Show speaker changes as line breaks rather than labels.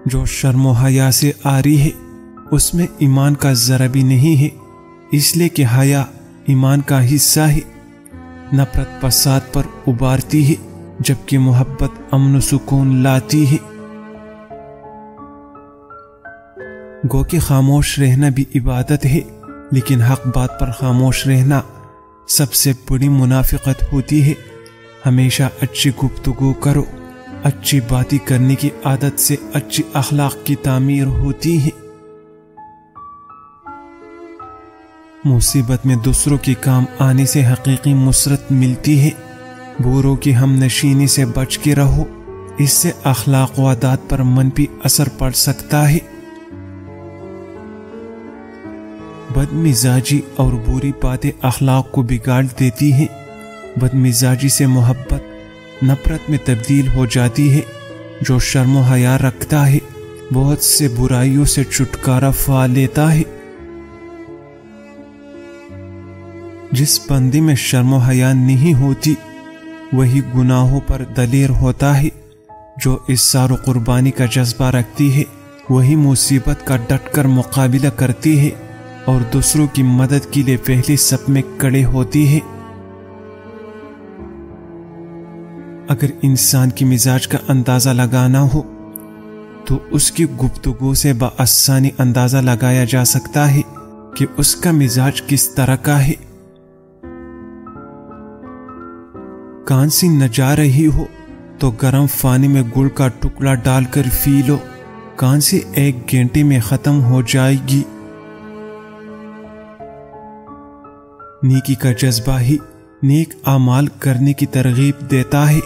جو شرم و حیا سے آری ہے اس میں ایمان کا ذرا بھی نہیں ہے، اس لیے کہ حیا ایمان کا حصہ ہے۔ نفرت فساد پر ابارتی ہے جبکہ محبت امن و سکون لاتی ہے۔ گو کہ خاموش رہنا بھی عبادت ہے، لیکن حق بات پر خاموش رہنا سب سے بڑی منافقت ہوتی ہے۔ ہمیشہ اچھی گفتگو کرو، اچھی باتیں کرنے کی عادت سے اچھی اخلاق کی تعمیر ہوتی ہے۔ مصیبت میں دوسروں کے کام آنے سے حقیقی نصرت ملتی ہے۔ بوروں کی ہم نشینی سے بچ کے رہو، اس سے اخلاق و عادات پر منفی اثر پڑ سکتا ہے۔ بد مزاجی اور بری باتیں اخلاق کو بگاڑ دیتی ہیں۔ بد مزاجی سے محبت نفرت میں تبدیل ہو جاتی ہے۔ جو شرم و حیا رکھتا ہے بہت سے برائیوں سے چھٹکارا پا لیتا ہے۔ جس بندے میں شرم و حیا نہیں ہوتی وہی گناہوں پر دلیر ہوتا ہے۔ جو اظہار و قربانی کا جذبہ رکھتی ہے وہی مصیبت کا ڈٹ کر مقابلہ کرتی ہے اور دوسروں کی مدد کے لیے پہلے صف میں کھڑے ہوتی ہے۔ اگر انسان کی مزاج کا اندازہ لگانا ہو تو اس کی گفتگو سے بآسانی اندازہ لگایا جا سکتا ہے کہ اس کا مزاج کس طرح کا ہے۔ کانسی نہ جا رہی ہو تو گرم پانی میں گڑ کا ٹکڑا ڈال کر پی لو، کانسی 1 گھنٹے میں ختم ہو جائے گی۔ نیکی کا جذبہ ہی نیک اعمال کرنے کی ترغیب دیتا ہے۔